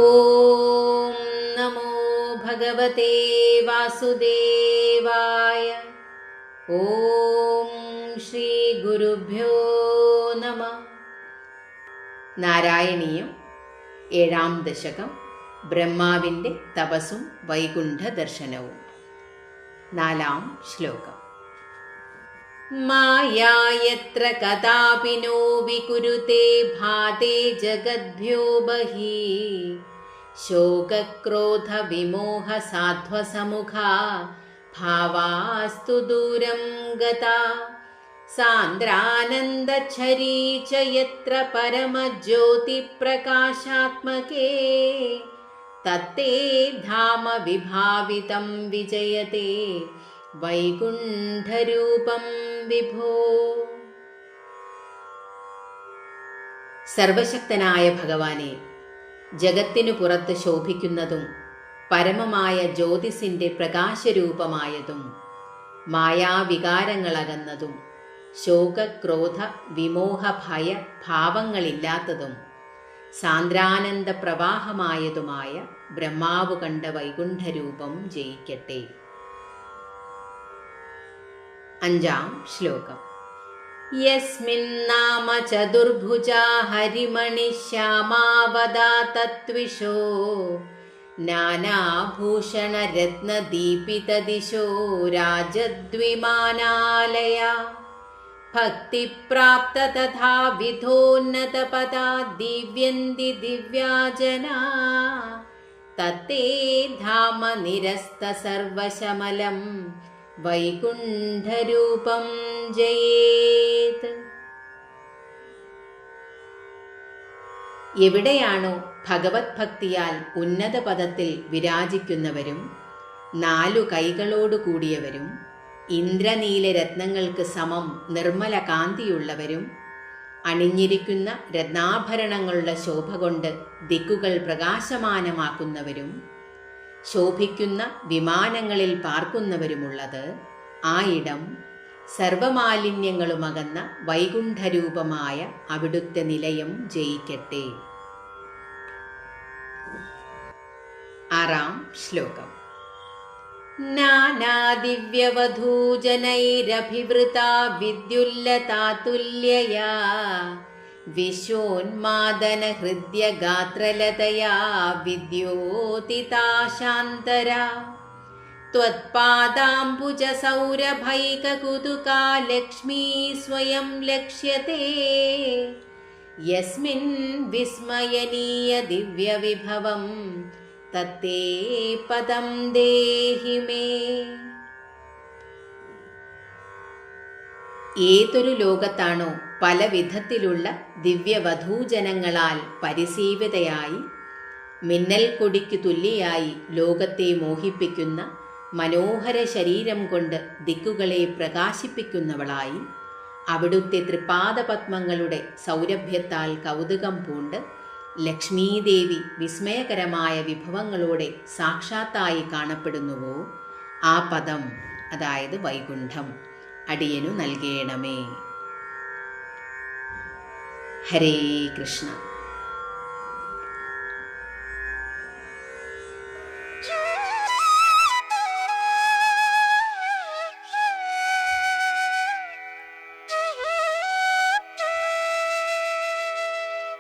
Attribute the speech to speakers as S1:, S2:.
S1: ഓം നമോ ഭഗവതേ വാസുദേവായ. ഓം ശ്രീ ഗുരുഭ്യോ നമഃ. നാരായണീയം 7-ാം ദശകം. ബ്രഹ്മാവിൻ്റെ തപസ്സും വൈകുണ്ഠ ദർശനവും. 4-ാം ശ്ലോകം. മായായത്ര കഥാപി നോ വികുരുതേ ഭാതേ ജഗദ്ഭ്യോ ബഹിഃ ശോകക്രോധ വിമോഹ സാധ്വസമുഖാ ഭാവാസ്തു ദൂരം ഗതാ സാന്ദ്രാനന്ദച്ഛരീ ച യത്ര പരമജ്യോതിപ്രകാശാത്മകേ തത്തേ ധാമ വിഭാവിതം വിജയതേ വൈകുണ്ഠരൂപം വിഭോ. സർവശക്തനായ ഭഗവാനെ, ജഗത്തിനു പുറത്ത് ശോഭിക്കുന്നതും പരമമായ ജ്യോതിസിൻ്റെ പ്രകാശരൂപമായതും മായാവികാരങ്ങളകന്നതും ശോകക്രോധ വിമോഹ ഭയ ഭാവങ്ങളില്ലാത്തതും സാന്ദ്രാനന്ദ പ്രവാഹമായതുമായ ബ്രഹ്മാവ് കണ്ട വൈകുണ്ഠരൂപം ജയിക്കട്ടെ. 5-ാം ശ്ലോകം. യസ്മിന്നാമ ചതുർഭുജാ ഹരിമണിശ്യാമാവദാ തത്വിഷോ നാനാഭൂഷണരത്നദീപിതദിശോ രാജദ്വിമാനാലയാ ഭക്തിപ്രാപ്ത തഥാ വിധോന്നതപദാ ദിവ്യന്തി ദിവ്യാജനാ തത്തേ ധാമ നിരസ്ത സർവശമലം വൈകുണ്ഠരൂപം ജയേത്. എവിടെയാണോ ഭഗവത് ഭക്തിയാൽ ഉന്നത പദത്തിൽ വിരാജിക്കുന്നവരും 4 കൈകളോടു കൂടിയവരും ഇന്ദ്രനീല രത്നങ്ങൾക്ക് സമം നിർമ്മല കാന്തിയുള്ളവരും അണിഞ്ഞിരിക്കുന്ന രത്നാഭരണങ്ങളുടെ ശോഭ കൊണ്ട് ദിക്കുകൾ പ്രകാശമാനമാക്കുന്നവരും ശോഭിക്കുന്ന വിമാനങ്ങളിൽ പാർക്കുന്നവരുമുള്ളത് ആ ഇടം സർവമാലിന്യങ്ങളുമകന്ന വൈകുണ്ഠരൂപമായ അവിടുത്തെ നിലയം ജയിക്കട്ടെ. 6-ാം ശ്ലോകം. നാനാദിവ്യവധൂജനൈരഭിവൃതാ വിദ്യുല്ലതാതുല്യയാ വിശ്വോന്മാദന ഹൃദ്യഗാത്രലതയാ വിദ്യോതിതാ ശാന്തരാ ത്വത്പാദാംബുജസൗരഭൈകകുതുകാ ലക്ഷ്മീ സ്വയം ലക്ഷ്യത്തെ യസ്മിൻ വിസ്മയനീയ ദിവ്യവിഭവം തത്തേ പദം ദേഹി മേ. ഏതൊരു ലോകത്താണോ പല വിധത്തിലുള്ള ദിവ്യവധൂജനങ്ങളാൽ പരിസേവിതയായി മിന്നൽ കൊടിക്കു തുല്യയായി ലോകത്തെ മോഹിപ്പിക്കുന്ന മനോഹര ശരീരം കൊണ്ട് ദിക്കുകളെ പ്രകാശിപ്പിക്കുന്നവളായി അവിടുത്തെ തൃപാദപത്മങ്ങളുടെ സൗരഭ്യത്താൽ കൗതുകം പൂണ്ട് ലക്ഷ്മീദേവി വിസ്മയകരമായ വിഭവങ്ങളോടെ സാക്ഷാത്തായി കാണപ്പെടുന്നുവോ ആ പദം, അതായത് വൈകുണ്ഠം, അടിയനു നൽകേണമേ. ഹരേ കൃഷ്ണ.